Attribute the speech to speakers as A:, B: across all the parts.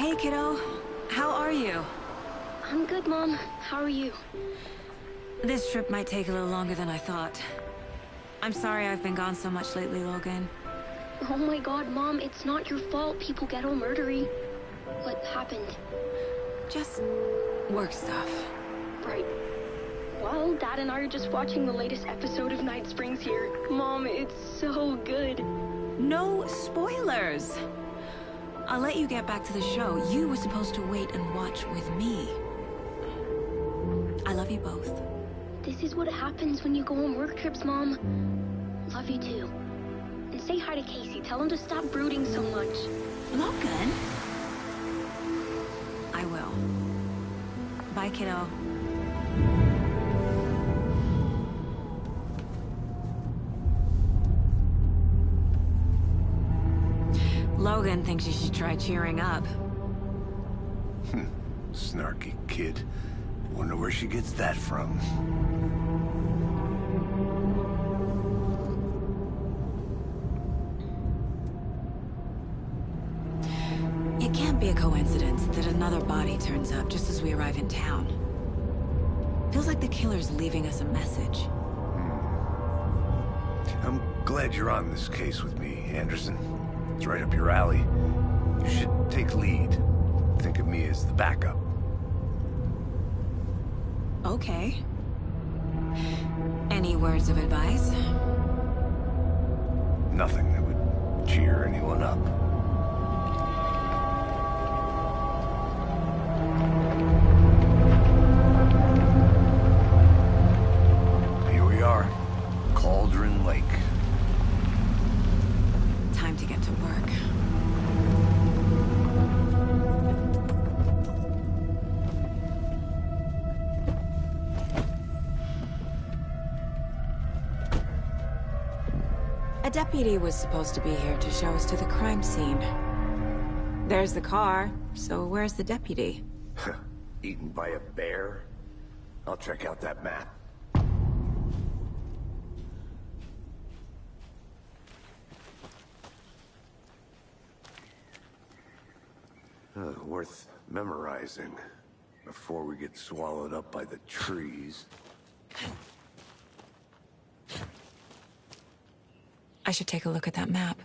A: Hey, kiddo. How are you?
B: I'm good, Mom. How are you?
A: This trip might take a little longer than I thought. I'm sorry I've been gone so much lately, Logan.
B: Oh my god, Mom, it's not your fault people get all murdery. What happened?
A: Just work stuff.
B: Right. Well, Dad and I are just watching the latest episode of Night Springs here. Mom, it's so good.
A: No spoilers. I'll let you get back to the show. You were supposed to wait and watch with me. I love you both.
B: This is what happens when you go on work trips, Mom. Love you too. And say hi to Casey. Tell him to stop brooding so much.
A: Logan? I will. Bye, kiddo. Logan thinks you should try cheering up.
C: Snarky kid. Wonder where she gets that from.
A: It can't be a coincidence that another body turns up just as we arrive in town. Feels like the killer's leaving us a message.
C: I'm glad you're on this case with me, Anderson. It's right up your alley. You should take lead. Think of me as the backup.
A: Okay. Any words of advice?
C: Nothing that would cheer anyone up. Here we are. Cauldron Lake.
A: Time to get to work. A deputy was supposed to be here to show us to the crime scene. There's the car, so where's the deputy?
C: Eaten by a bear? I'll check out that map. Worth memorizing before we get swallowed up by the trees.
A: I should take a look at that map.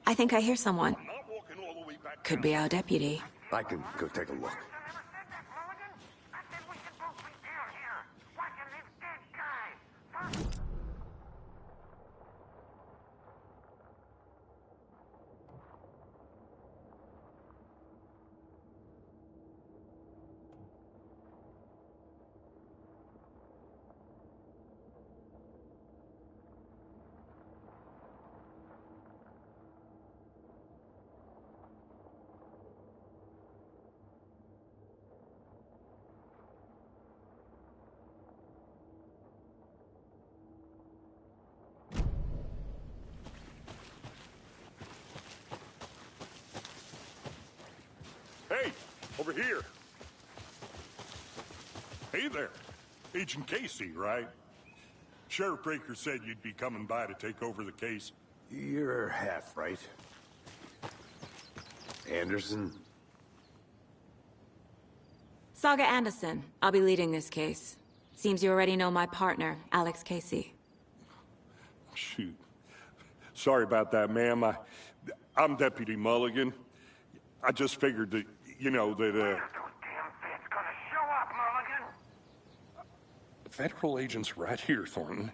A: I think I hear someone. Could be our deputy.
C: I can go take a look.
D: Hey, over here. Hey there. Agent Casey, right? Sheriff Breaker said you'd be coming by to take over the case.
C: You're half right. Anderson?
A: Saga Anderson. I'll be leading this case. Seems you already know my partner, Alex Casey.
D: Shoot. Sorry about that, ma'am. I'm Deputy Mulligan. I just figured that, you know, that, Federal agent's right here, Thornton.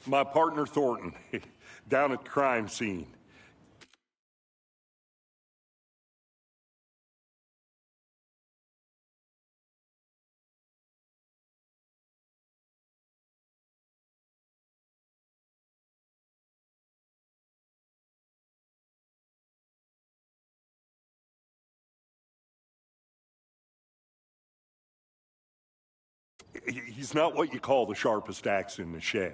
D: My partner, Thornton, down at the crime scene. He's not what you call the sharpest axe in the shed.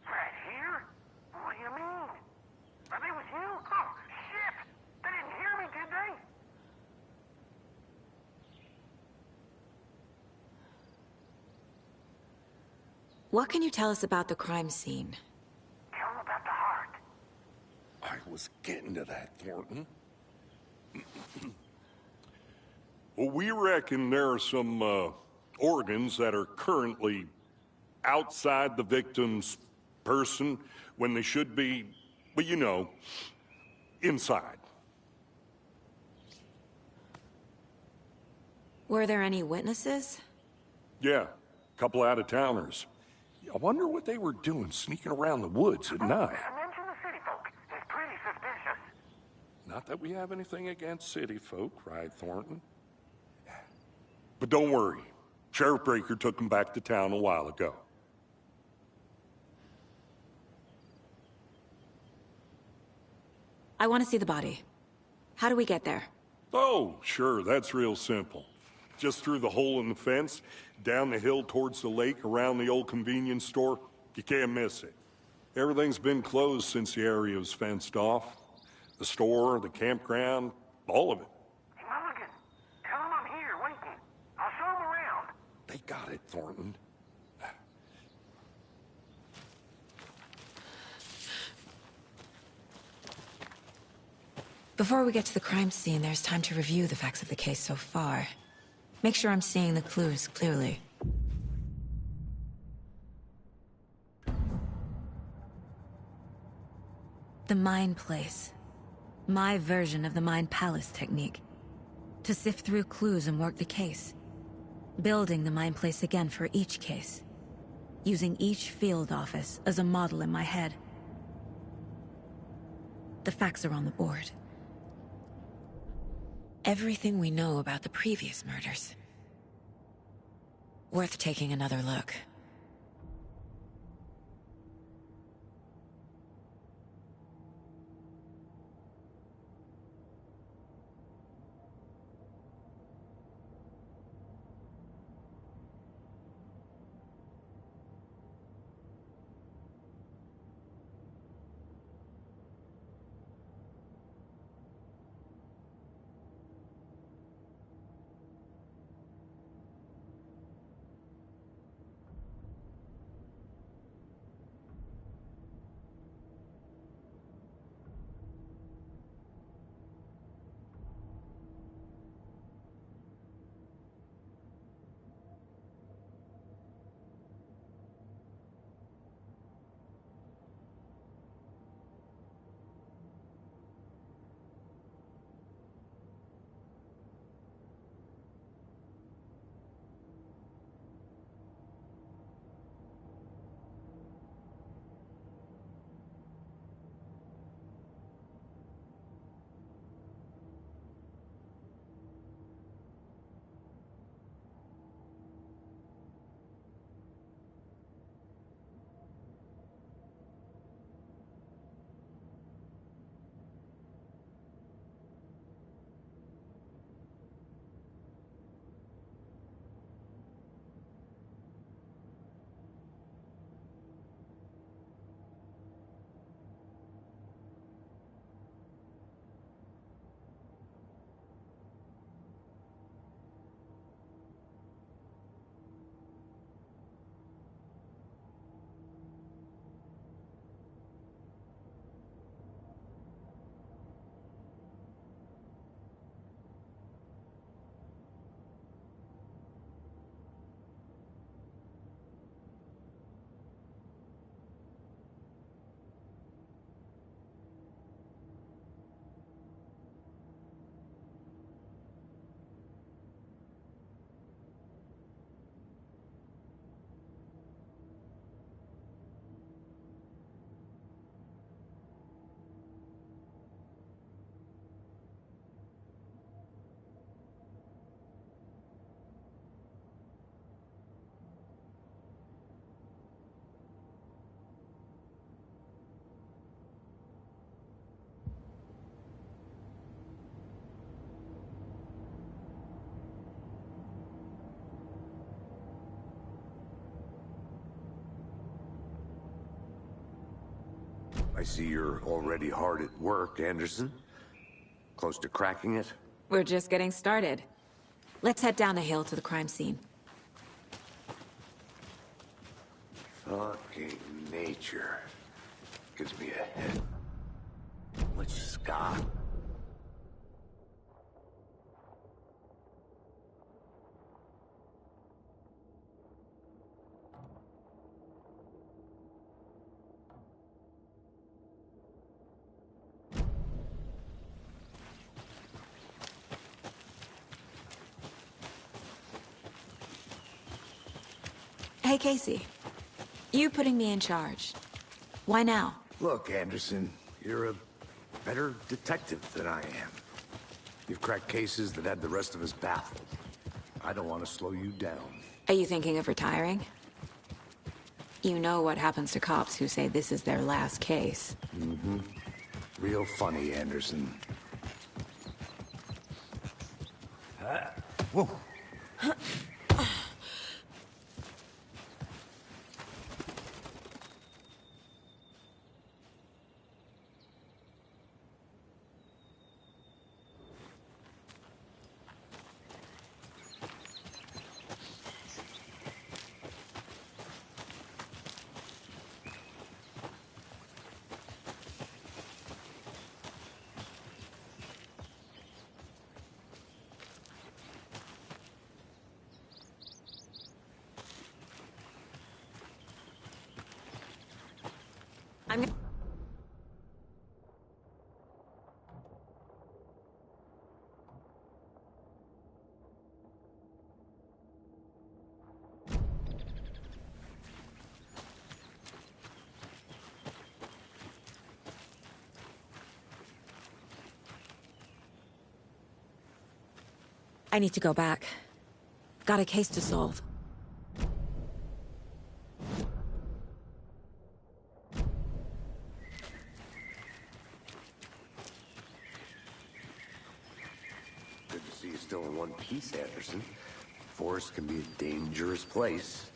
E: Right here? What do you mean? Are they with you? Oh, shit! They didn't hear me, did they?
A: What can you tell us about the crime scene?
E: Tell them about the heart.
D: I was getting to that, Thornton. Well, we reckon there are some, organs that are currently outside the victim's person when they should be, well, you know, inside.
A: Were there any witnesses?
D: Yeah, a couple out-of-towners. I wonder what they were doing sneaking around the woods at night.
E: Mention the city folk. It's pretty suspicious.
D: Not that we have anything against city folk, right, Thornton? But don't worry. Sheriff Breaker took him back to town a while ago.
A: I want to see the body. How do we get there?
D: Oh, sure, that's real simple. Just through the hole in the fence, down the hill towards the lake, around the old convenience store. You can't miss it. Everything's been closed since the area was fenced off. The store, the campground, all of it.
E: Hey, Mulligan, tell them I'm here waiting. I'll show them around.
D: They got it, Thornton.
A: Before we get to the crime scene, there's time to review the facts of the case so far. Make sure I'm seeing the clues clearly. The Mind Place. My version of the Mind Palace technique. To sift through clues and work the case. Building the Mind Place again for each case. Using each field office as a model in my head. The facts are on the board. Everything we know about the previous murders. Worth taking another look.
C: I see you're already hard at work, Anderson. Close to cracking it?
A: We're just getting started. Let's head down the hill to the crime scene.
C: Fucking nature. Gives me a head. Which Scott?
A: Hey, Casey. You putting me in charge. Why now?
C: Look, Anderson, you're a better detective than I am. You've cracked cases that had the rest of us baffled. I don't want to slow you down.
A: Are you thinking of retiring? You know what happens to cops who say this is their last case.
C: Mm-hmm. Real funny, Anderson. Whoa.
A: I need to go back. Got a case to solve.
C: Good to see you still in one piece, Anderson. Forest can be a dangerous place.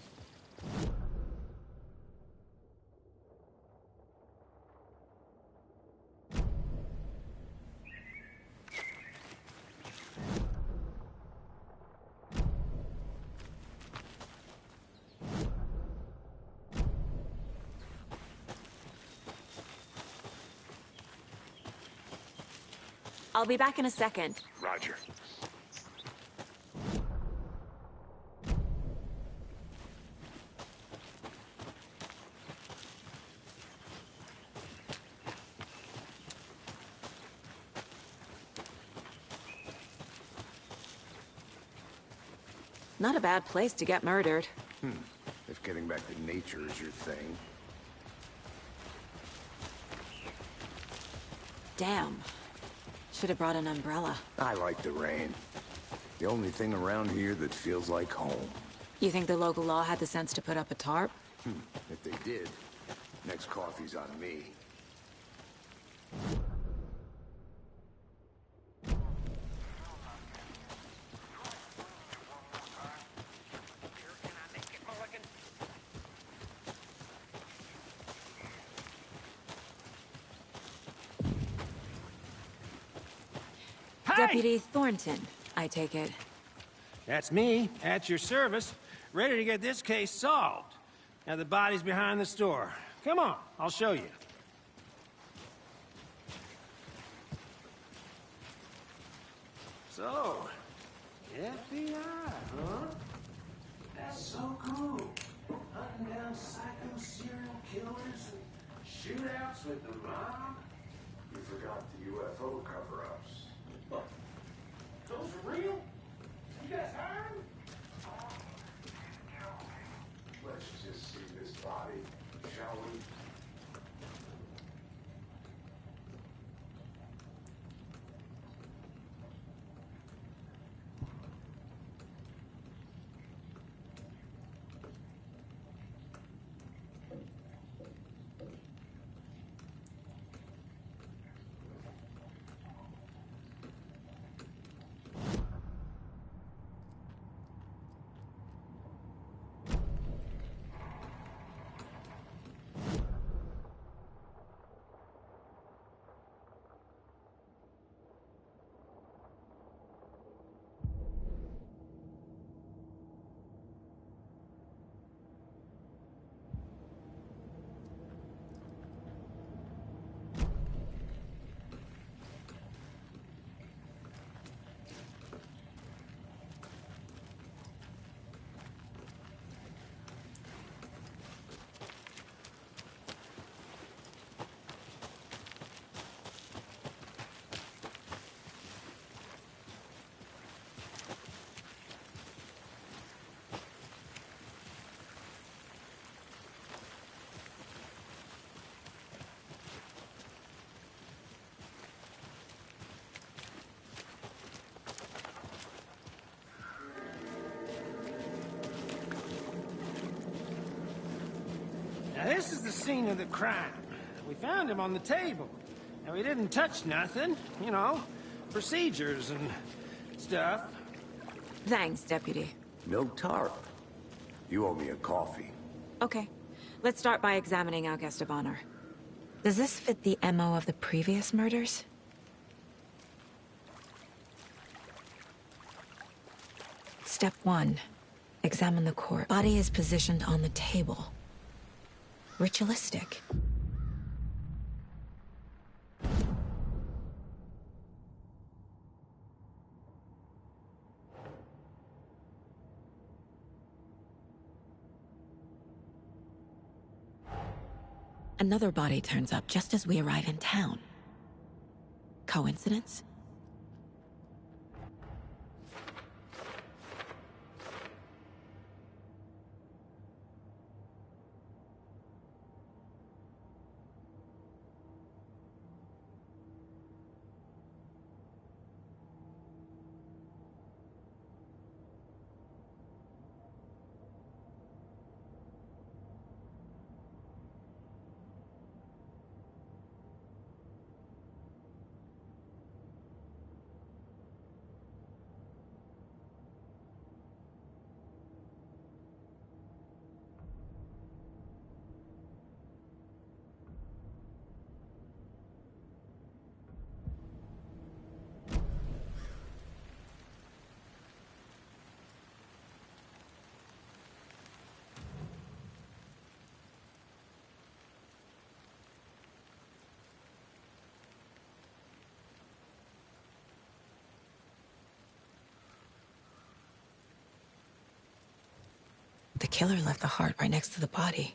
A: I'll be back in a second.
C: Roger.
A: Not a bad place to get murdered.
C: If getting back to nature is your thing.
A: Damn. Should have brought an umbrella.
C: I like the rain. The only thing around here that feels like home.
A: You think the local law had the sense to put up a tarp?
C: If they did, next coffee's on me.
A: Deputy Thornton, I take it.
F: That's me, at your service, ready to get this case solved. Now the body's behind the store. Come on, I'll show you. So, FBI, huh? That's so cool. Hunting down psycho serial killers and shootouts with the mob.
C: You forgot the UFO cover-ups.
F: Those are real? You guys hired?
C: Let's just see this body, shall we?
F: Now, this is the scene of the crime. We found him on the table. And we didn't touch nothing, you know, procedures and stuff.
A: Thanks, Deputy.
C: No tarp. You owe me a coffee.
A: Okay, let's start by examining our guest of honor. Does this fit the MO of the previous murders? Step 1. Examine the corpse. Body is positioned on the table. Ritualistic. Another body turns up just as we arrive in town. Coincidence? The killer left the heart right next to the body.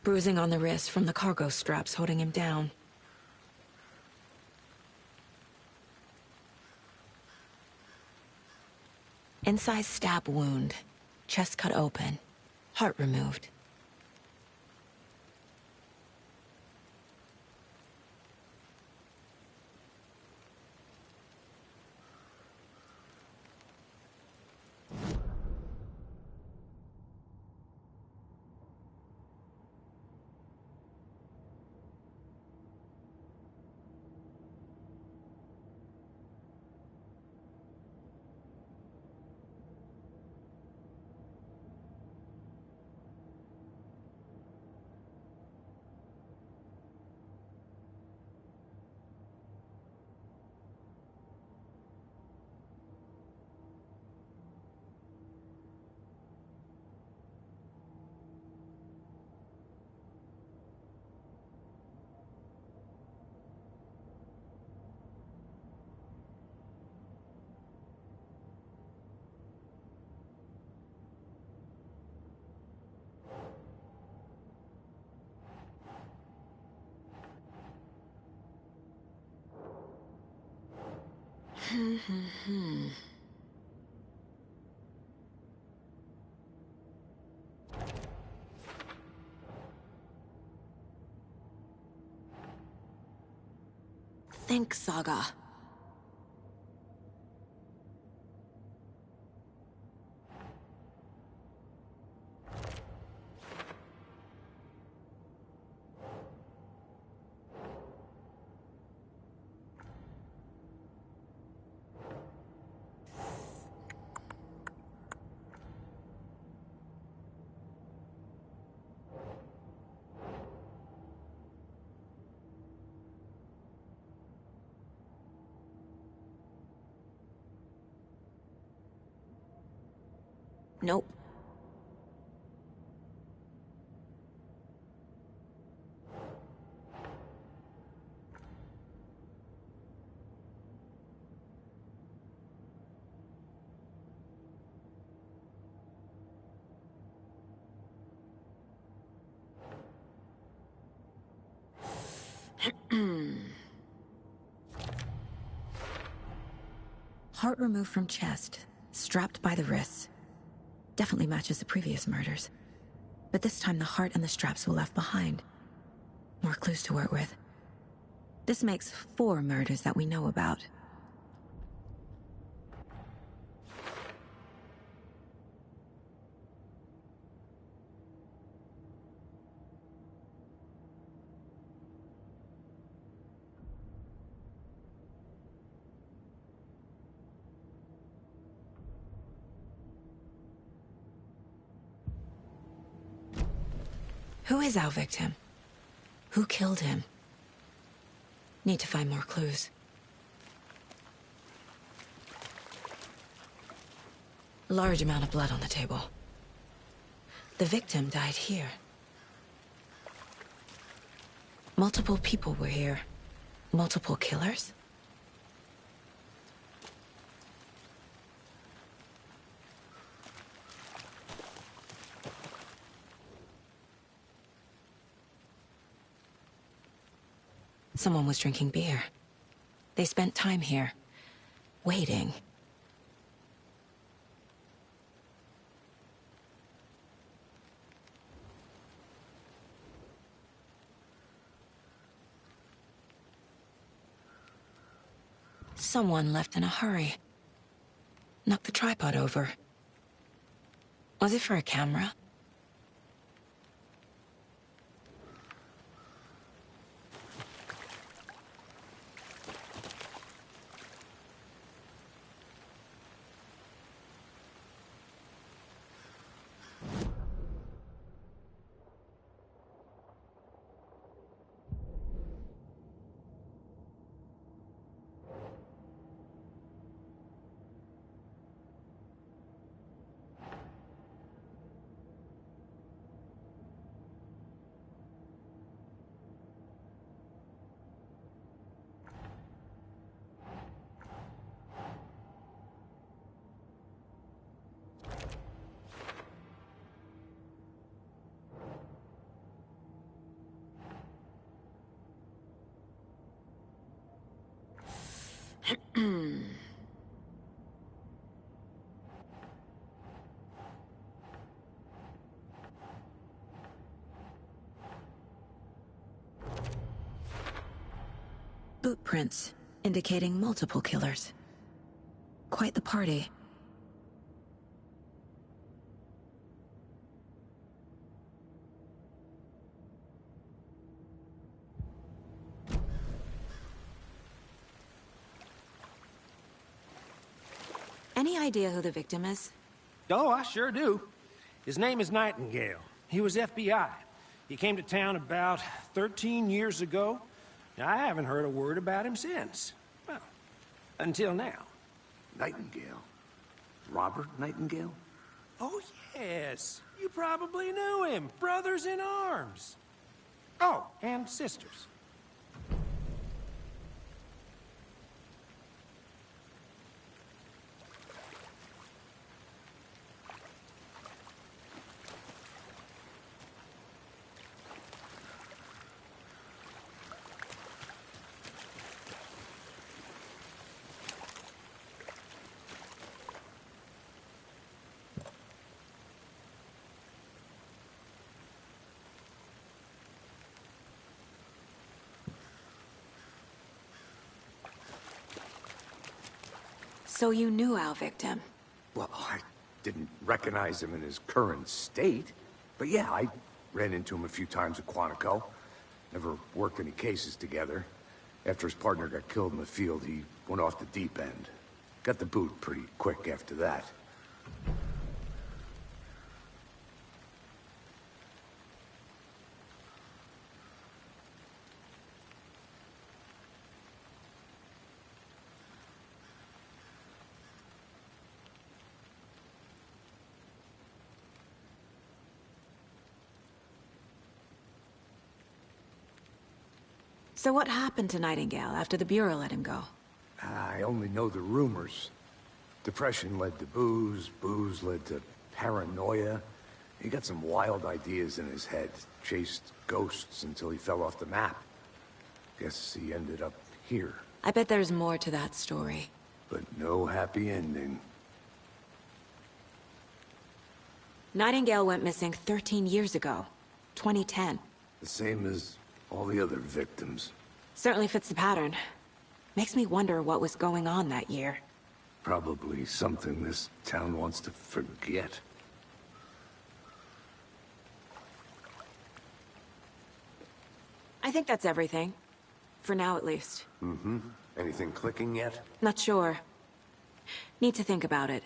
A: Bruising on the wrist from the cargo straps holding him down. Inside stab wound, chest cut open, heart removed. Think, Saga. Nope. Heart removed from chest, strapped by the wrists. Definitely matches the previous murders. But this time the heart and the straps were left behind. More clues to work with. This makes 4 murders that we know about. Who is our victim? Who killed him? Need to find more clues. Large amount of blood on the table. The victim died here. Multiple people were here. Multiple killers? Someone was drinking beer. They spent time here, waiting. Someone left in a hurry. Knocked the tripod over. Was it for a camera? Boot prints, indicating multiple killers. Quite the party. Any idea who the victim is?
F: Oh, I sure do. His name is Nightingale. He was FBI. He came to town about 13 years ago. I haven't heard a word about him since. Well, until now.
C: Nightingale? Robert Nightingale?
F: Oh, yes. You probably knew him. Brothers in arms. Oh, and sisters.
A: So you knew our victim?
C: Well, I didn't recognize him in his current state. But yeah, I ran into him a few times at Quantico. Never worked any cases together. After his partner got killed in the field, he went off the deep end. Got the boot pretty quick after that.
A: So what happened to Nightingale after the Bureau let him go?
C: I only know the rumors. Depression led to booze, booze led to paranoia. He got some wild ideas in his head, chased ghosts until he fell off the map. Guess he ended up here.
A: I bet there's more to that story.
C: But no happy ending.
A: Nightingale went missing 13 years ago, 2010.
C: The same as all the other victims.
A: Certainly fits the pattern. Makes me wonder what was going on that year.
C: Probably something this town wants to forget.
A: I think that's everything. For now, at least.
C: Mm-hmm. Anything clicking yet?
A: Not sure. Need to think about it.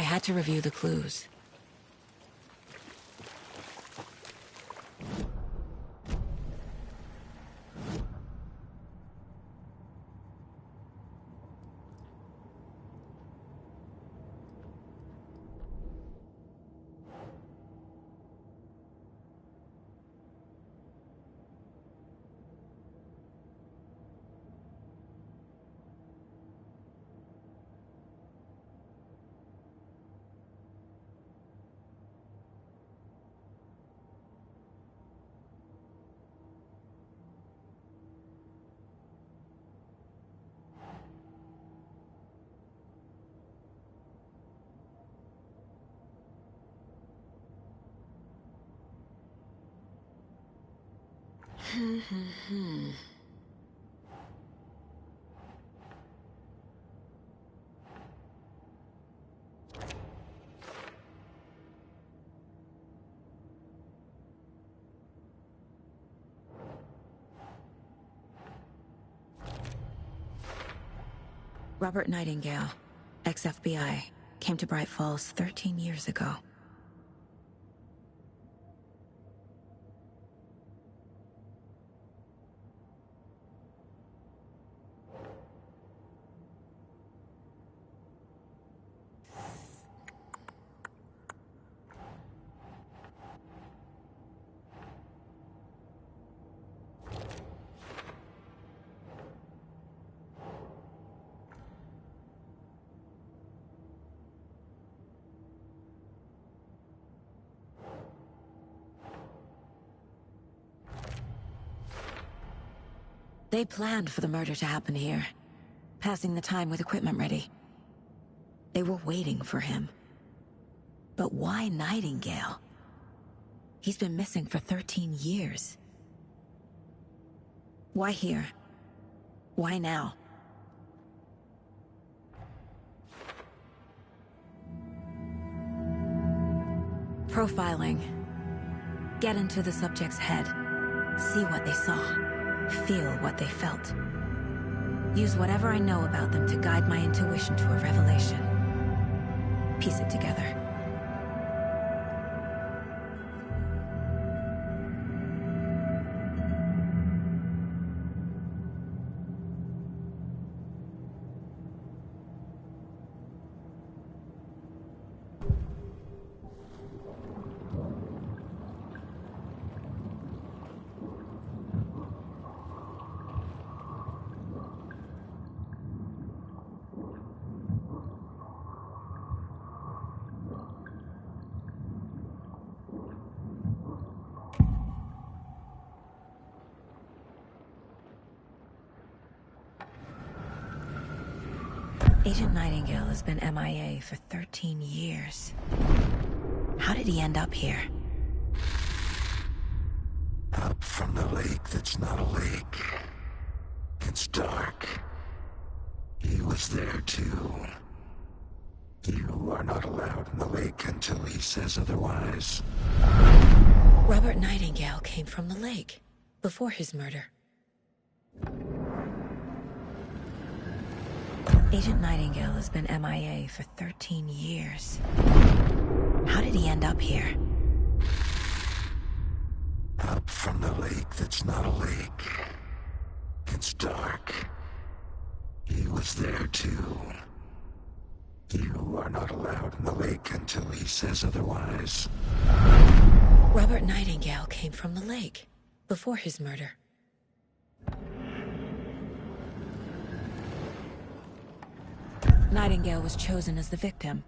A: had to review the clues. Robert Nightingale, ex-FBI, came to Bright Falls 13 years ago. They planned for the murder to happen here, passing the time with equipment ready. They were waiting for him. But why Nightingale? He's been missing for 13 years. Why here? Why now? Profiling. Get into the subject's head. See what they saw. Feel what they felt. Use whatever I know about them to guide my intuition to a revelation. Piece it together. Agent Nightingale has been MIA for 13 years. How did he end up here?
G: Up from the lake that's not a lake. It's dark. He was there too. You are not allowed in the lake until he says otherwise.
A: Robert Nightingale came from the lake before his murder. Agent Nightingale has been MIA for 13 years. How did he end up here?
G: Up from the lake that's not a lake. It's dark. He was there too. You are not allowed in the lake until he says otherwise.
A: Robert Nightingale came from the lake before his murder. Nightingale was chosen as the victim.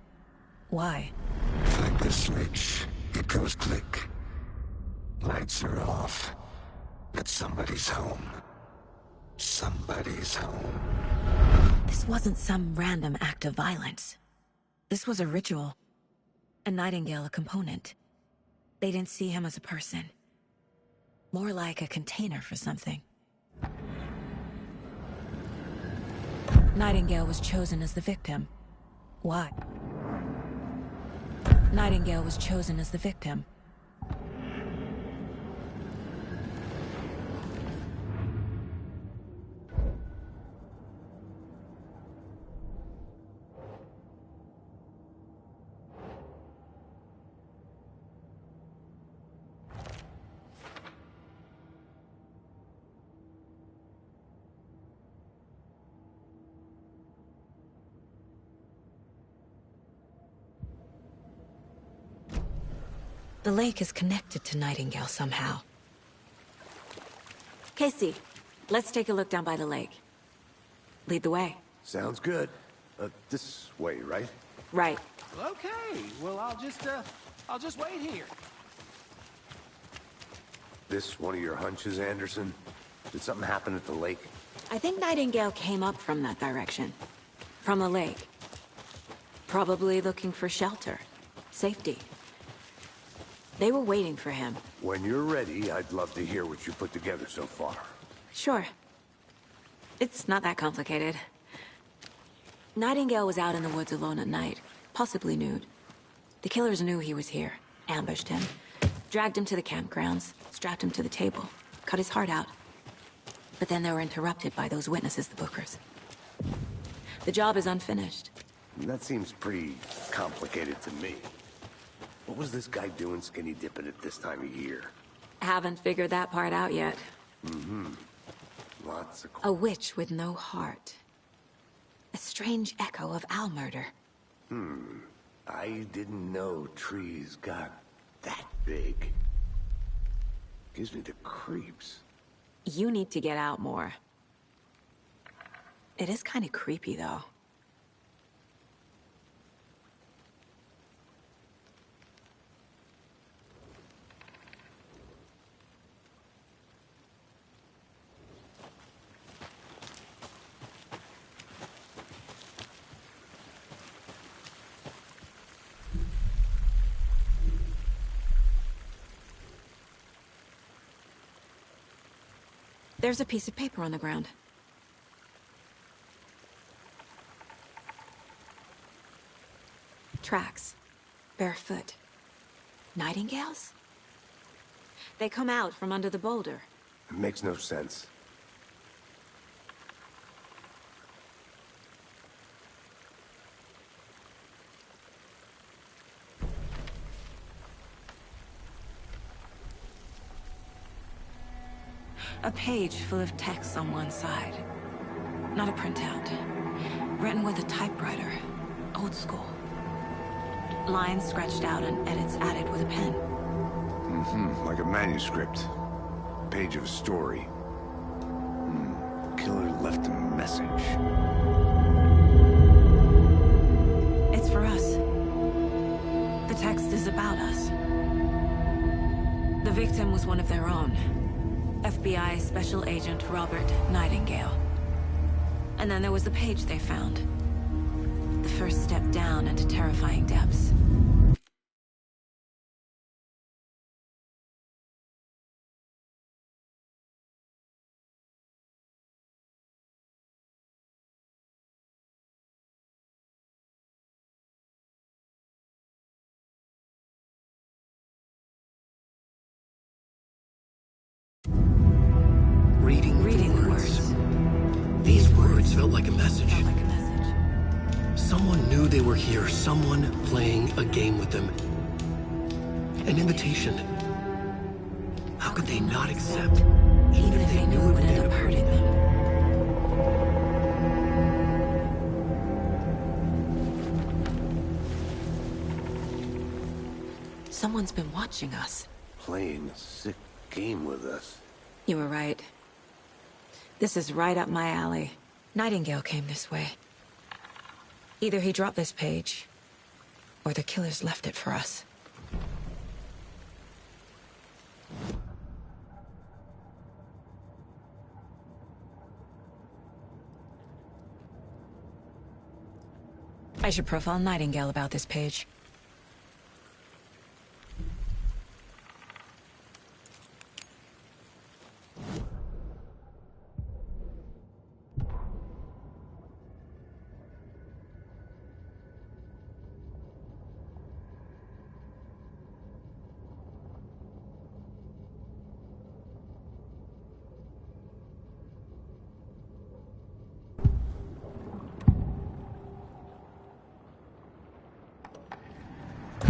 A: Why?
G: Flick the switch. It goes click. Lights are off. But somebody's home. Somebody's home.
A: This wasn't some random act of violence. This was a ritual. And Nightingale a component. They didn't see him as a person. More like a container for something. Nightingale was chosen as the victim. Why? Nightingale was chosen as the victim. The lake is connected to Nightingale somehow. Casey, let's take a look down by the lake. Lead the way.
C: Sounds good. This way, right?
A: Right.
F: Okay, well, I'll just wait here.
C: This one of your hunches, Anderson? Did something happen at the lake?
A: I think Nightingale came up from that direction. From the lake. Probably looking for shelter. Safety. They were waiting for him.
C: When you're ready, I'd love to hear what you put together so far.
A: Sure. It's not that complicated. Nightingale was out in the woods alone at night, possibly nude. The killers knew he was here, ambushed him, dragged him to the campgrounds, strapped him to the table, cut his heart out. But then they were interrupted by those witnesses, the Bookers. The job is unfinished.
C: That seems pretty complicated to me. What was this guy doing skinny dipping at this time of year?
A: Haven't figured that part out yet.
C: Lots of...
A: A witch with no heart. A strange echo of owl murder.
C: I didn't know trees got that big. Gives me the creeps.
A: You need to get out more. It is kind of creepy, though. There's a piece of paper on the ground. Tracks. Barefoot. Nightingales? They come out from under the boulder.
C: It makes no sense.
A: A page full of text on one side. Not a printout. Written with a typewriter. Old school. Lines scratched out and edits added with a pen.
C: Like a manuscript. Page of a story. Killer left a message.
A: It's for us. The text is about us. The victim was one of their own. FBI Special Agent Robert Nightingale. And then there was the page they found. The first step down into terrifying depths. Reading the words.
H: These words felt like a message.
A: Felt like a message.
H: Someone knew they were here, someone playing a game with them. An invitation. How could they not accept,
A: Even if they knew it would end up hurting them. Someone's been watching us.
C: Playing a sick game with us.
A: You were right. This is right up my alley. Nightingale came this way. Either he dropped this page, or the killers left it for us. I should profile Nightingale about this page.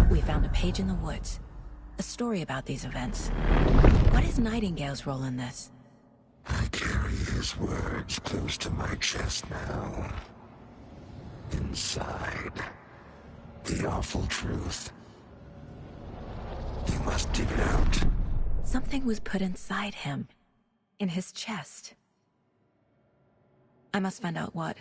A: We found a page in the woods. A story about these events. What is Nightingale's role in this?
G: I carry his words close to my chest now. Inside, the awful truth. He dig it out.
A: Something was put inside him. In his chest. I must find out what.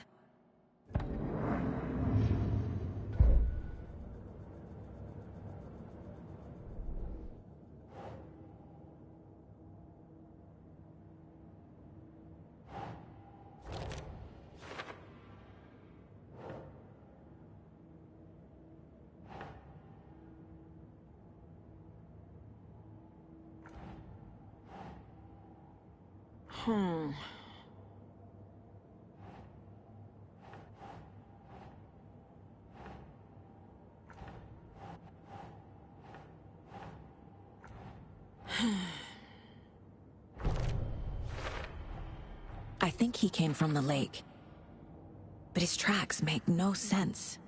A: I think he came from the lake. But his tracks make no sense.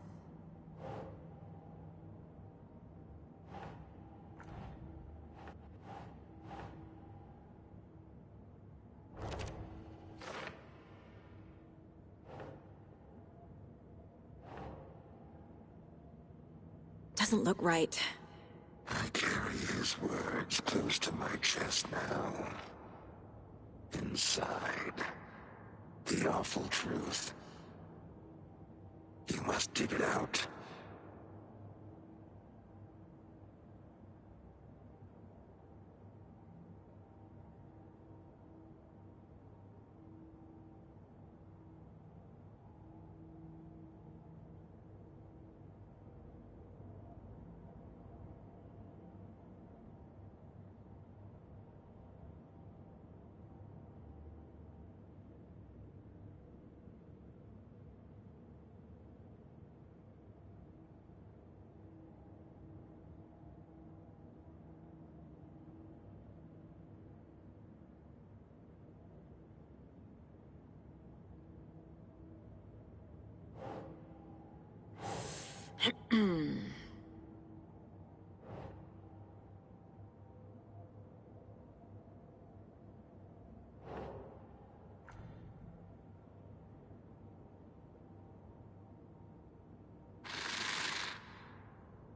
A: Doesn't look right.
G: I carry his words close to my chest now. Inside, the awful truth. You must dig it out.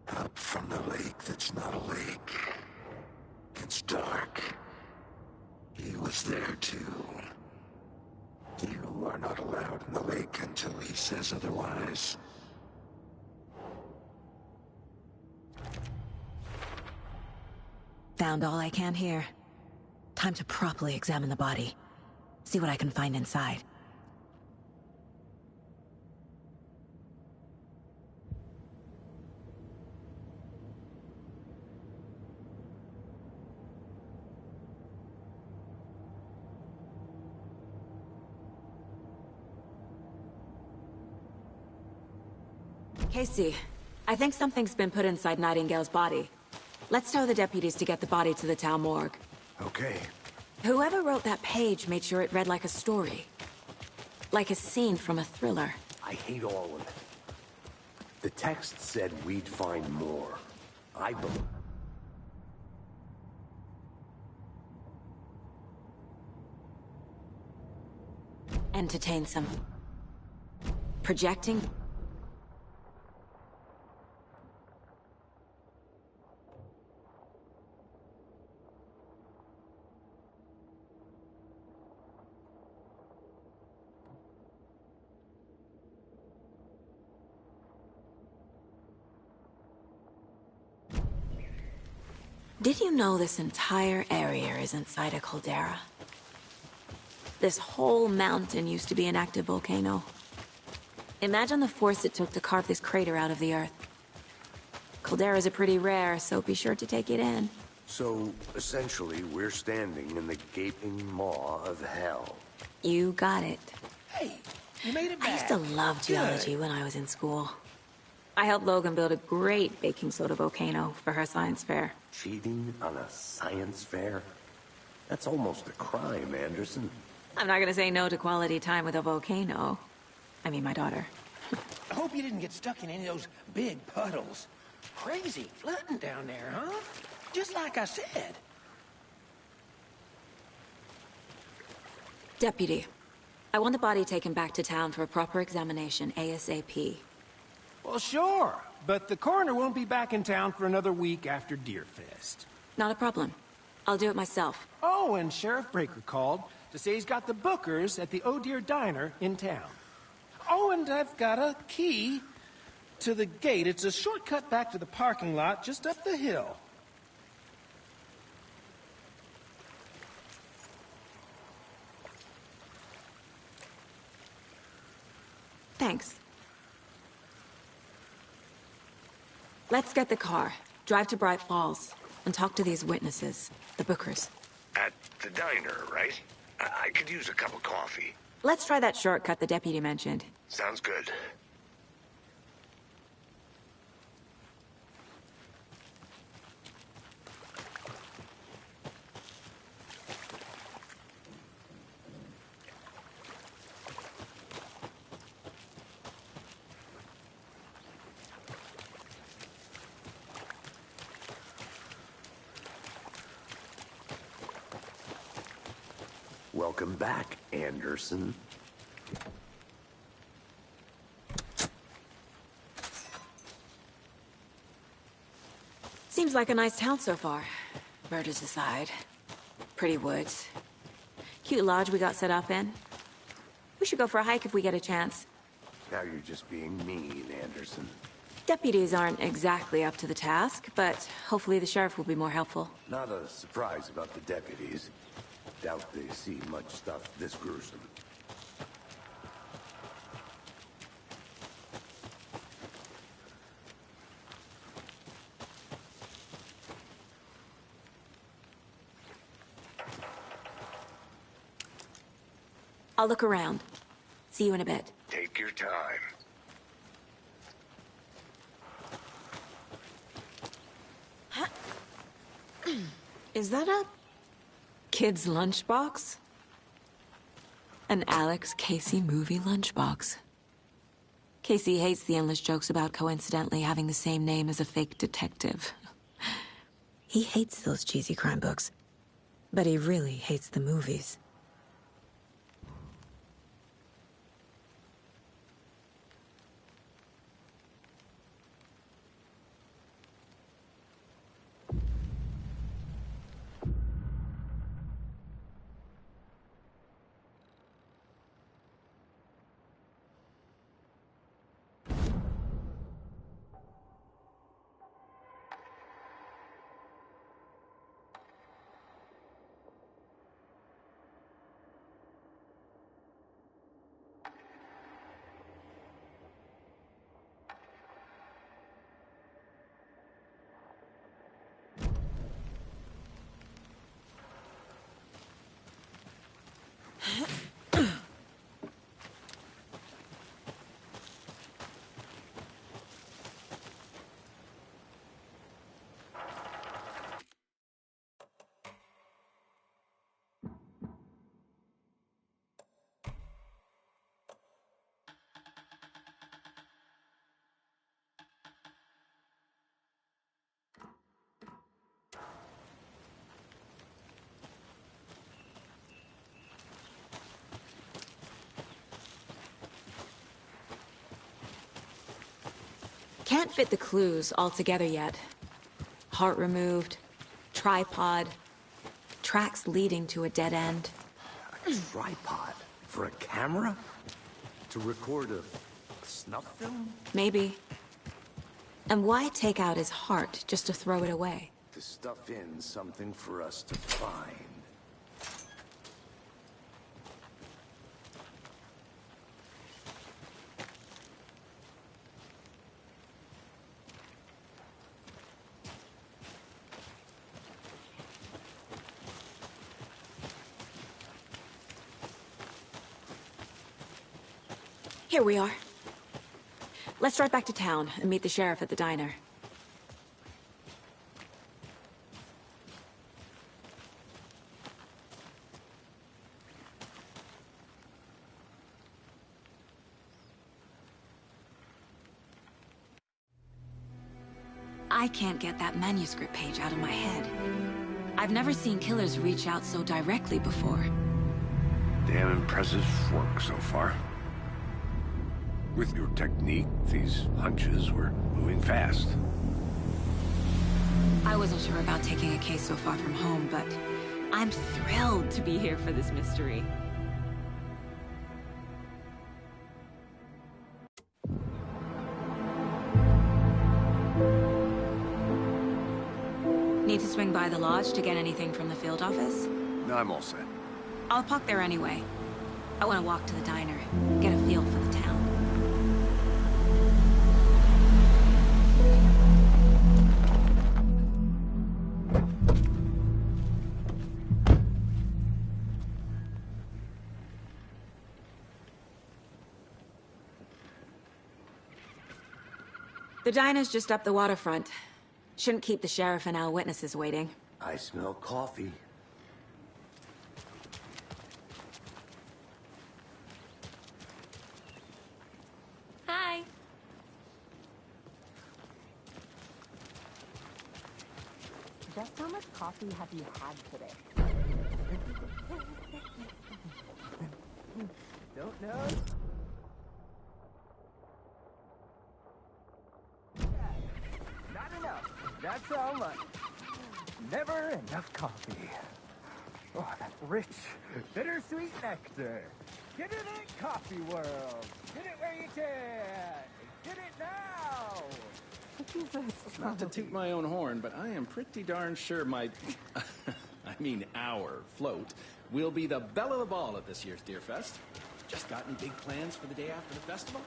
G: Up from the lake that's not a lake. It's dark. He was there too. You are not allowed in the lake until he says otherwise.
A: Found all I can here. Time to properly examine the body. See what I can find inside. Casey, I think something's been put inside Nightingale's body. Let's tell the deputies to get the body to the town morgue.
C: Okay.
A: Whoever wrote that page made sure it read like a story. Like a scene from a thriller.
C: I hate all of it. The text said we'd find more. I believe.
A: Entertain some. Projecting. Did you know this entire area is inside a caldera? This whole mountain used to be an active volcano. Imagine the force it took to carve this crater out of the earth. Calderas are pretty rare, so be sure to take it in.
C: So, essentially, we're standing in the gaping maw of hell.
A: You got it.
F: Hey, you made it back.
A: I used to love geology when I was in school. I helped Logan build a great baking soda volcano for her science fair.
C: Cheating on a science fair? That's almost a crime, Anderson.
A: I'm not gonna say no to quality time with a volcano. I mean, my daughter.
F: I hope you didn't get stuck in any of those big puddles. Crazy flooding down there, huh? Just like I said.
A: Deputy, I want the body taken back to town for a proper examination ASAP.
F: Well, sure, but the coroner won't be back in town for another week after Deerfest.
A: Not a problem. I'll do it myself.
F: Oh, and Sheriff Breaker called to say he's got the bookers at the Oh Dear Diner in town. Oh, and I've got a key to the gate. It's a shortcut back to the parking lot just up the hill.
A: Thanks. Let's get the car, drive to Bright Falls, and talk to these witnesses, the bookers.
G: At the diner, right? I could use a cup of coffee.
A: Let's try that shortcut the deputy mentioned.
G: Sounds good.
C: Welcome back, Anderson.
A: Seems like a nice town so far. Murders aside. Pretty woods. Cute lodge we got set up in. We should go for a hike if we get a chance.
C: Now you're just being mean, Anderson.
A: Deputies aren't exactly up to the task, but hopefully the sheriff will be more helpful.
C: Not a surprise about the deputies. Doubt they see much stuff this gruesome.
A: I'll look around. See you in a bit.
G: Take your time.
A: Is that a kid's lunchbox? An Alex Casey movie lunchbox. Casey hates the endless jokes about coincidentally having the same name as a fake detective. He hates those cheesy crime books, but he really hates the movies. Can't fit the clues all together yet. Heart removed, tripod, tracks leading to a dead end.
C: A tripod? For a camera? To record a snuff film?
A: Maybe. And why take out his heart just to throw it away?
C: To stuff in something for us to find.
A: Here we are. Let's drive back to town and meet the sheriff at the diner. I can't get that manuscript page out of my head. I've never seen killers reach out so directly before.
C: Damn impressive work so far. With your technique, these hunches were moving fast.
A: I wasn't sure about taking a case so far from home, but I'm thrilled to be here for this mystery. Need to swing by the lodge to get anything from the field office?
C: No, I'm all set.
A: I'll park there anyway. I want to walk to the diner, get a feel for the town. The diner's just up the waterfront. Shouldn't keep the sheriff and our witnesses waiting.
C: I smell coffee.
A: Hi.
I: Just how much coffee have you had today? Don't know. Not enough. That's how much. Never enough coffee. Oh, that rich, bittersweet nectar. Get it in coffee world. Get it where you can. Get it now.
J: Not to toot my own horn, but I am pretty darn sure my, our float will be the belle of the ball at this year's Deer Fest. Just got any big plans for the day after the festival?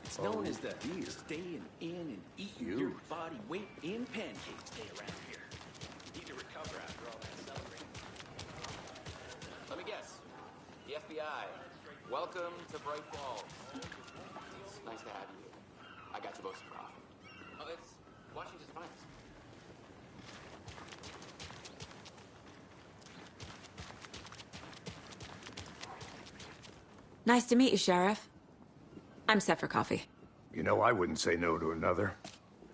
J: It's known as the staying in and eating your body weight in pancakes day around here. Need to recover after all that celebrating. Let me guess. The FBI. Welcome to Bright Falls. It's nice to have you here. I got you both some coffee. Oh, it's Washington's finest.
A: Nice to meet you, Sheriff. I'm set for coffee.
C: You know, I wouldn't say no to another.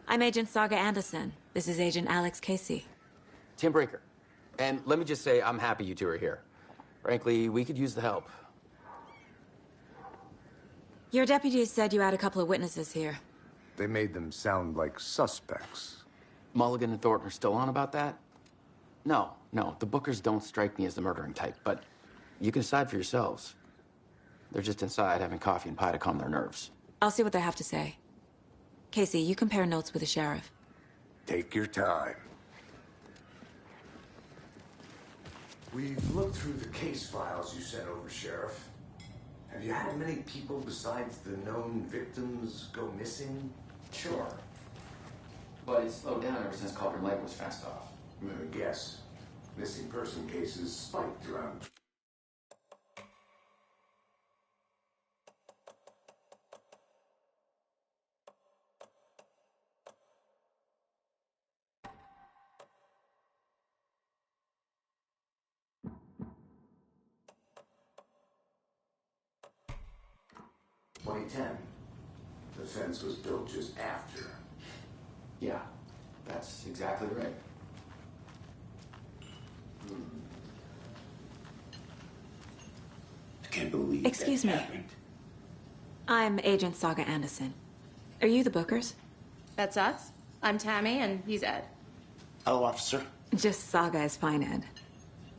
A: I'm Agent Saga Anderson. This is Agent Alex Casey.
K: Tim Brinker. And let me just say, I'm happy you two are here. Frankly, we could use the help.
A: Your deputies said you had a couple of witnesses here.
C: They made them sound like suspects.
K: Mulligan and Thornton are still on about that? No, the Bookers don't strike me as the murdering type, but you can decide for yourselves. They're just inside having coffee and pie to calm their nerves.
A: I'll see what they have to say. Casey, you compare notes with the sheriff.
C: Take your time. We've looked through the case files you sent over, Sheriff. Have you had many people besides the known victims go missing?
K: Sure. But it's slowed down ever since Cauldron Lake was fenced off.
C: I'm gonna guess. Missing person cases spiked around. The fence was built just after.
K: Yeah, that's exactly right.
C: I can't believe
A: Excuse me.
C: Happened.
A: I'm Agent Saga Anderson. Are you the Bookers?
L: That's us. I'm Tammy, and he's Ed.
C: Hello, officer.
A: Just Saga is fine, Ed.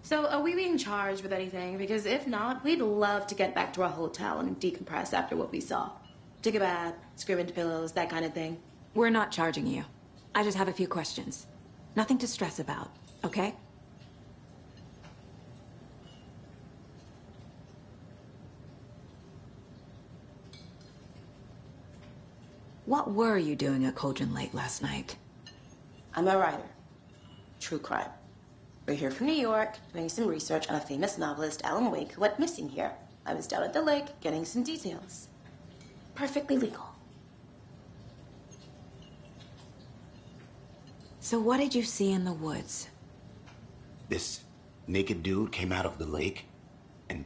L: So, are we being charged with anything? Because if not, we'd love to get back to our hotel and decompress after what we saw. Take a bath, scream into pillows, that kind of thing.
A: We're not charging you. I just have a few questions. Nothing to stress about, okay? What were you doing at Cauldron Lake last night?
L: I'm a writer. True crime. We're here from New York, doing some research on a famous novelist, Alan Wake, who went missing here. I was down at the lake, getting some details. Perfectly legal.
A: So what did you see in the woods?
M: This naked dude came out of the lake, and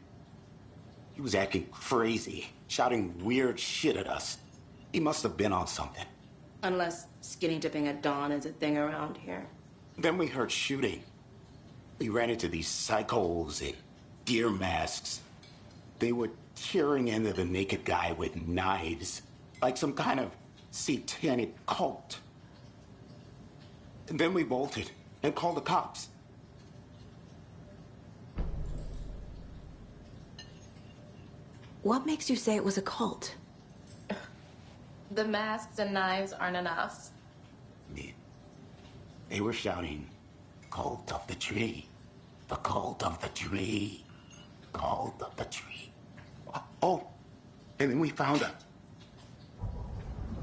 M: he was acting crazy, shouting weird shit at us. He must have been on something.
L: Unless skinny dipping at dawn is a thing around here.
M: Then we heard shooting. We ran into these psychos in deer masks. They were tearing into the naked guy with knives, like some kind of satanic cult. And then we bolted and called the cops.
A: What makes you say it was a cult?
L: The masks and knives aren't enough.
M: They were shouting, "Cult of the tree. The cult of the tree. Cult of the tree." Oh, and then we found her.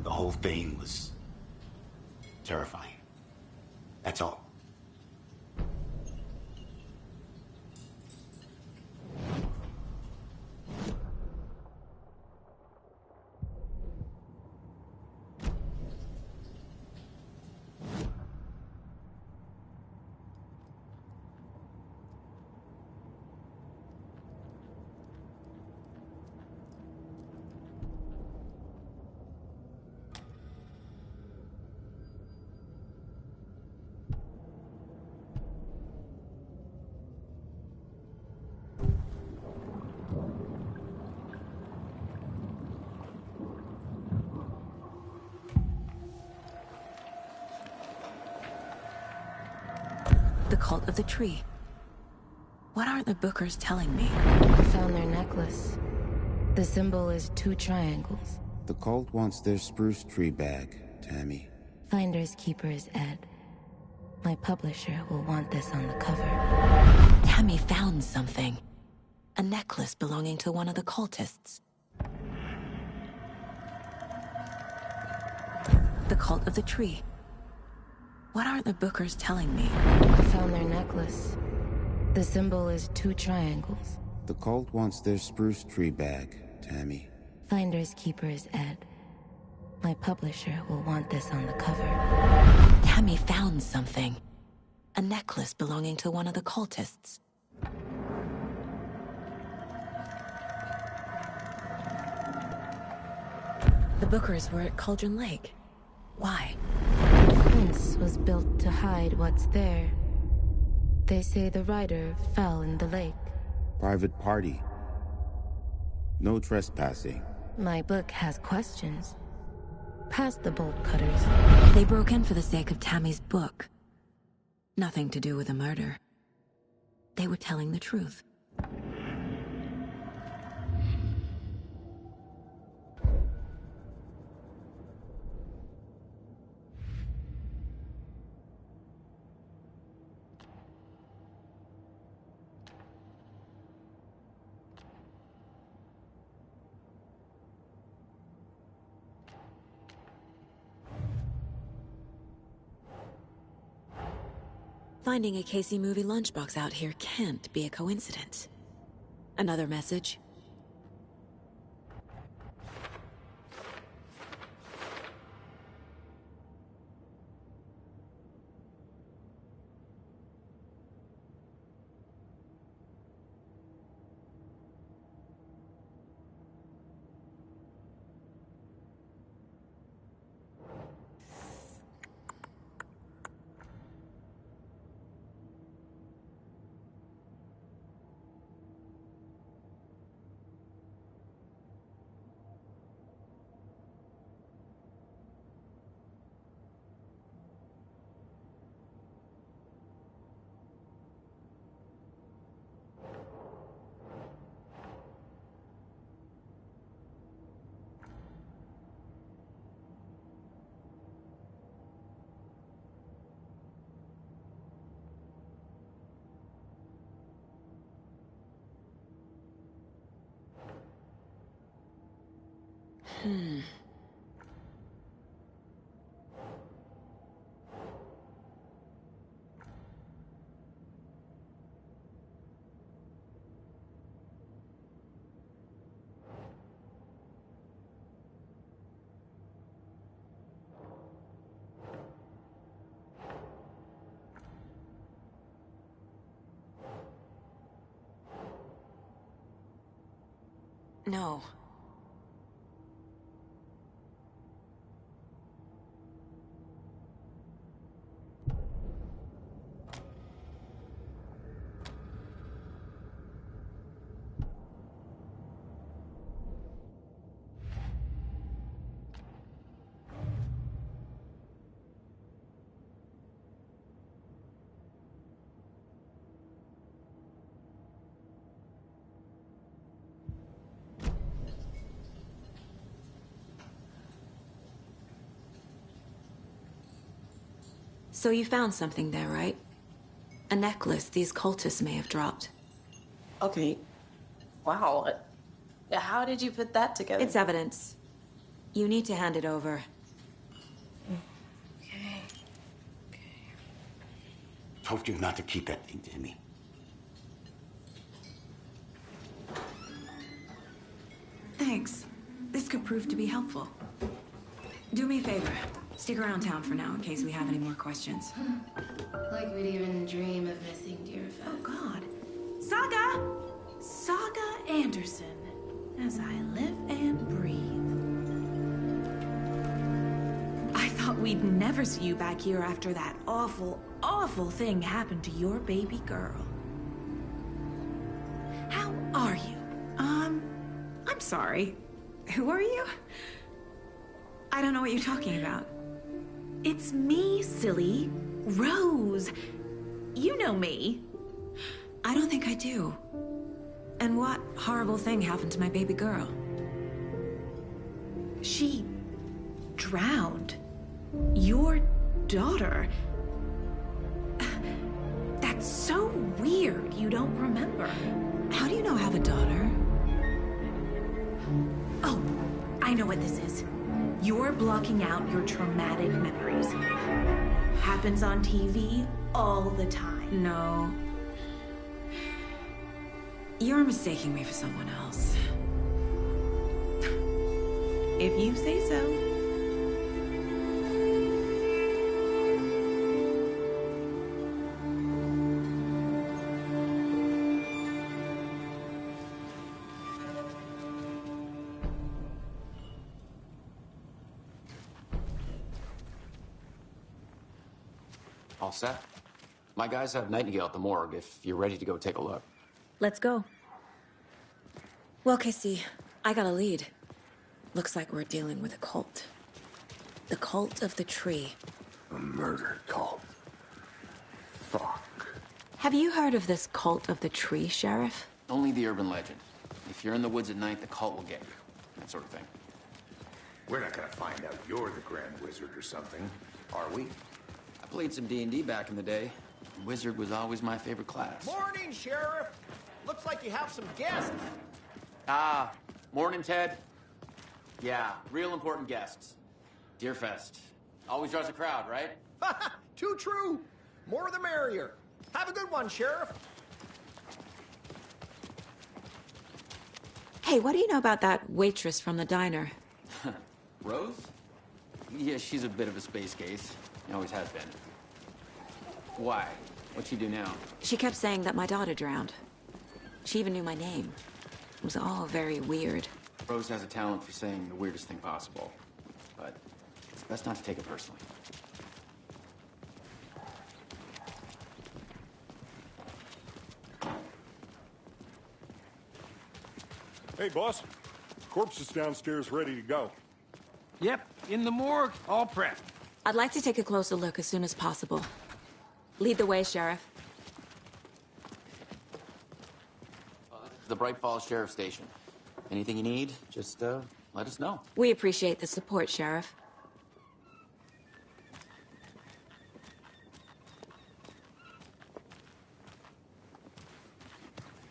M: The whole thing was terrifying. That's all.
A: The cult of the tree. What aren't the Bookers telling me?
N: I found their necklace. The symbol is 2 triangles.
O: The cult wants their spruce tree back, Tammy.
N: Finders keepers, Ed. My publisher will want this on the cover.
A: Tammy found something. A necklace belonging to one of the cultists. The cult of the tree. What aren't the Bookers telling me?
N: I found their necklace. The symbol is 2 triangles.
O: The cult wants their spruce tree back, Tammy.
N: Finders keepers, Ed. My publisher will want this on the cover.
A: Tammy found something. A necklace belonging to one of the cultists. The Bookers were at Cauldron Lake. Why?
N: The fence was built to hide what's there. They say the rider fell in the lake.
O: Private party. No trespassing.
N: My book has questions. Past the bolt cutters.
A: They broke in for the sake of Tammy's book. Nothing to do with the murder. They were telling the truth. Finding a Casey movie lunchbox out here can't be a coincidence. Another message? No. So you found something there, right? A necklace these cultists may have dropped.
L: Okay. Wow. How did you put that together?
A: It's evidence. You need to hand it over.
M: Okay. Told you not to keep that thing to me.
A: Thanks. This could prove to be helpful. Do me a favor. Stick around town for now in case we have any more questions.
N: Like we'd even dream of missing dear Fest.
P: Oh, God. Saga Anderson. As I live and breathe. I thought we'd never see you back here after that awful, awful thing happened to your baby girl. How are you? I'm sorry. Who are you? I don't know what you're talking about. It's me, silly. Rose. You know me.
A: I don't think I do. And what horrible thing happened to my baby girl?
P: She drowned. Your daughter. That's so weird you don't remember.
A: How do you know I have a daughter?
P: Oh, I know what this is. You're blocking out your traumatic memories. Happens on TV all the time.
A: No. You're mistaking me for someone else.
P: If you say so.
K: All set? My guys have Nightingale at the morgue if you're ready to go take a look.
A: Let's go. Well, Casey, I got a lead. Looks like we're dealing with a cult. The cult of the tree.
C: A murder cult. Fuck.
A: Have you heard of this cult of the tree, Sheriff?
K: Only the urban legend. If you're in the woods at night, the cult will get you. That sort of thing.
C: We're not gonna find out you're the Grand Wizard or something, are we?
K: I played some D&D back in the day. Wizard was always my favorite class.
F: Morning, Sheriff. Looks like you have some guests.
K: Morning, Ted. Yeah, real important guests. Deerfest. Always draws a crowd, right?
F: Too true. More the merrier. Have a good one, Sheriff.
A: Hey, what do you know about that waitress from the diner?
K: Rose? Yeah, she's a bit of a space case. Always has been. Why? What'd she do now?
A: She kept saying that my daughter drowned. She even knew my name. It was all very weird.
K: Rose has a talent for saying the weirdest thing possible. But it's best not to take it personally.
D: Hey, boss. Corpse is downstairs ready to go.
F: Yep, in the morgue, all prepped.
A: I'd like to take a closer look as soon as possible. Lead the way, Sheriff.
K: The Bright Falls Sheriff Station. Anything you need, just let us know.
A: We appreciate the support, Sheriff.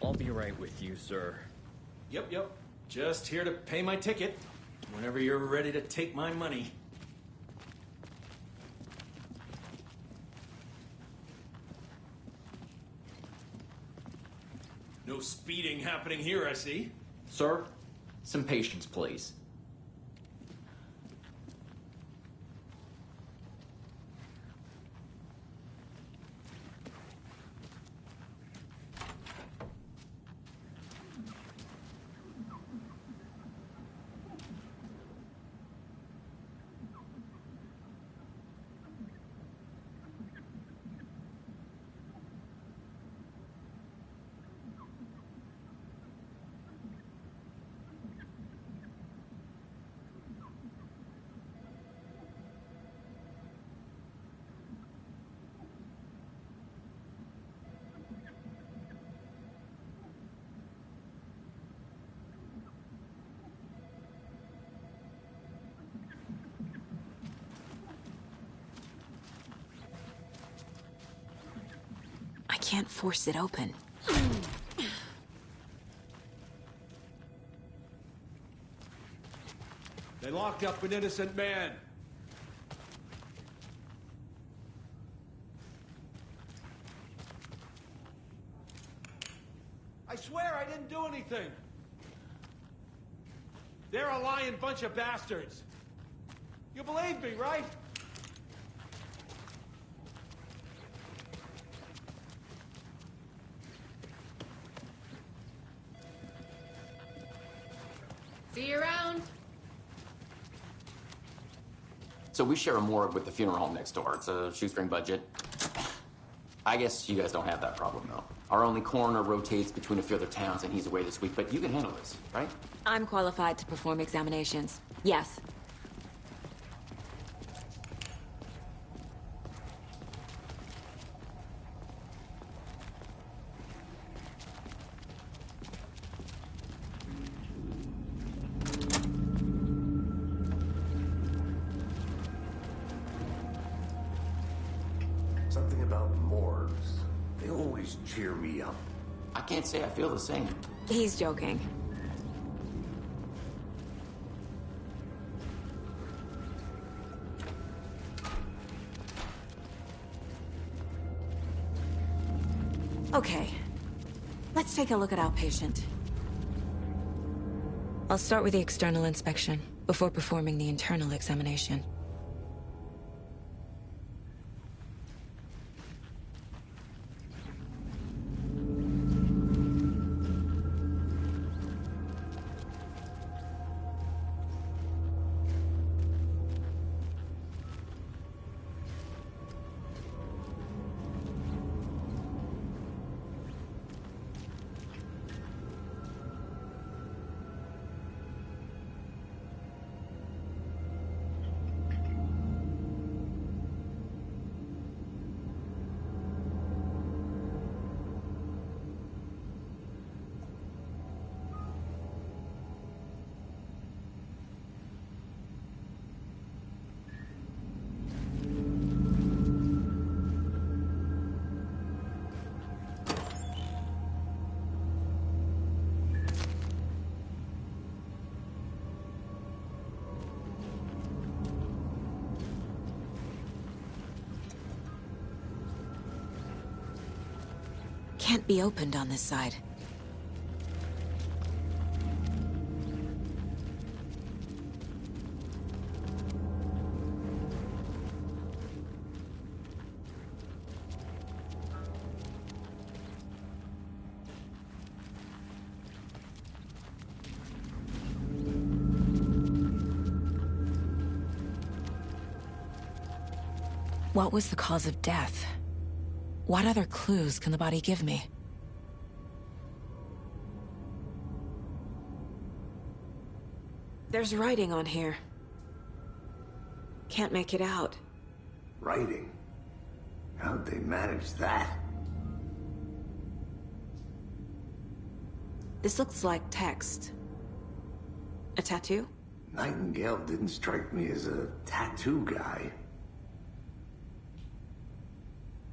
J: I'll be right with you, sir. Yep. Just here to pay my ticket. Whenever you're ready to take my money. No speeding happening here, I see.
Q: Sir, some patience, please.
A: can't force it open.
R: They locked up an innocent man. I swear I didn't do anything. They're a lying bunch of bastards. You believe me, right?
S: See you around.
K: So we share a morgue with the funeral home next door. It's a shoestring budget. I guess you guys don't have that problem, though. Our only coroner rotates between a few other towns, and he's away this week, but you can handle this, right?
A: I'm qualified to perform examinations. Yes.
C: Something about morgues. They always cheer me up.
K: I can't say I feel the same.
A: He's joking. Okay. Let's take a look at our patient. I'll start with the external inspection before performing the internal examination. Can't be opened on this side. What was the cause of death? What other clues can the body give me? There's writing on here. Can't make it out.
C: Writing? How'd they manage that?
A: This looks like text. A tattoo?
C: Nightingale didn't strike me as a tattoo guy.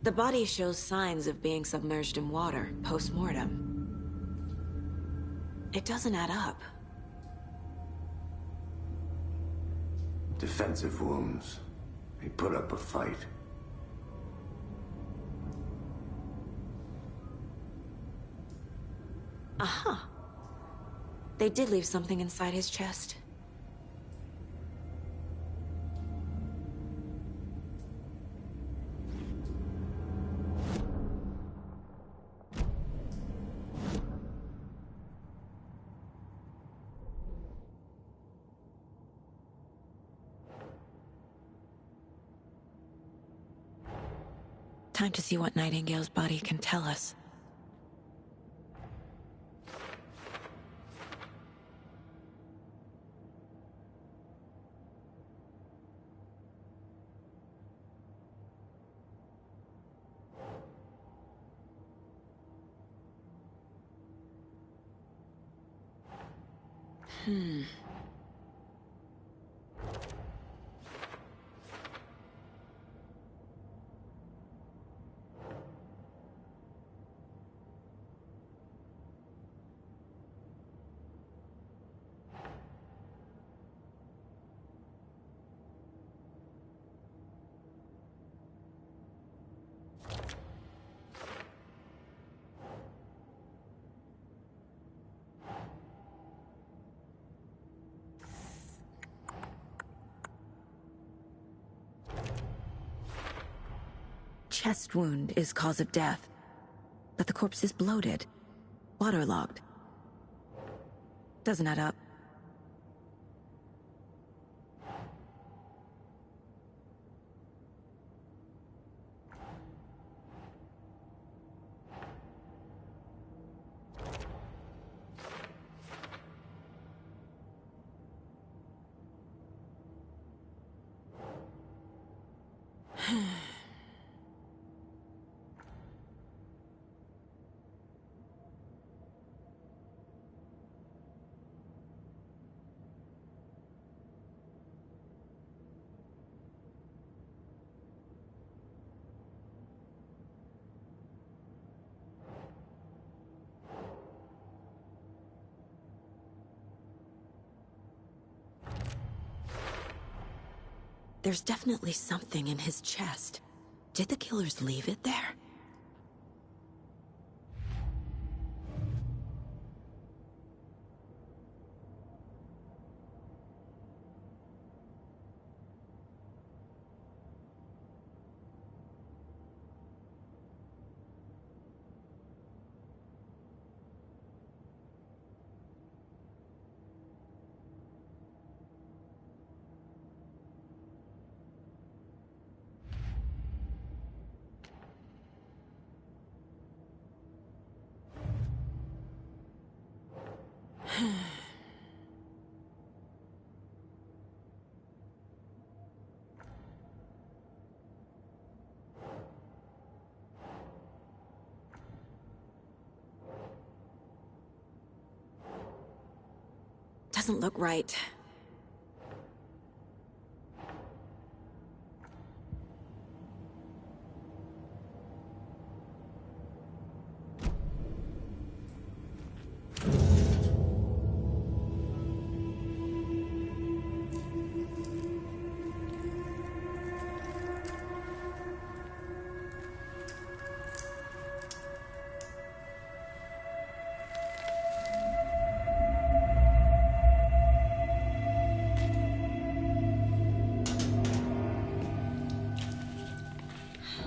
A: The body shows signs of being submerged in water, post-mortem. It doesn't add up.
C: Defensive wounds. He put up a fight.
A: Aha. They did leave something inside his chest. Time to see what Nightingale's body can tell us. chest wound is cause of death, but the corpse is bloated, waterlogged. Doesn't add up. There's definitely something in his chest. Did the killers leave it there? Doesn't look right.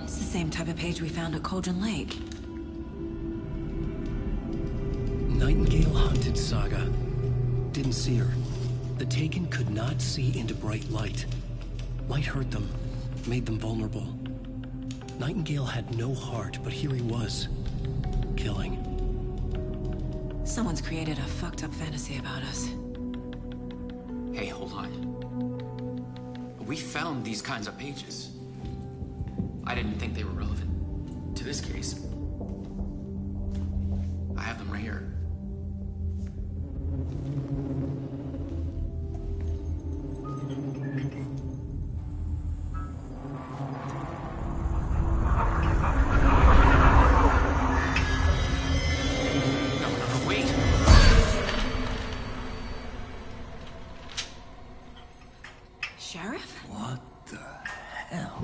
A: Same type of page we found at Cauldron Lake.
H: Nightingale hunted Saga. Didn't see her. The Taken could not see into bright light. Light hurt them, made them vulnerable. Nightingale had no heart, but here he was, killing.
A: Someone's created a fucked up fantasy about us.
K: Hey, hold on. We found these kinds of pages. I didn't think they were relevant to this case. I have them right here. No, wait.
A: Sheriff?
G: What the hell?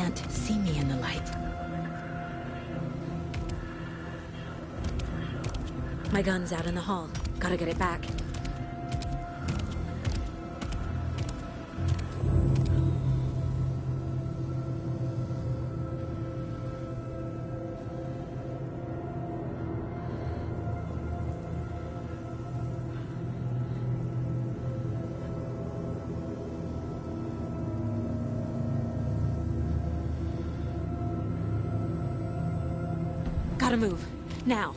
A: can't see me in the light. My gun's out in the hall. Gotta get it back. Gotta move. Now.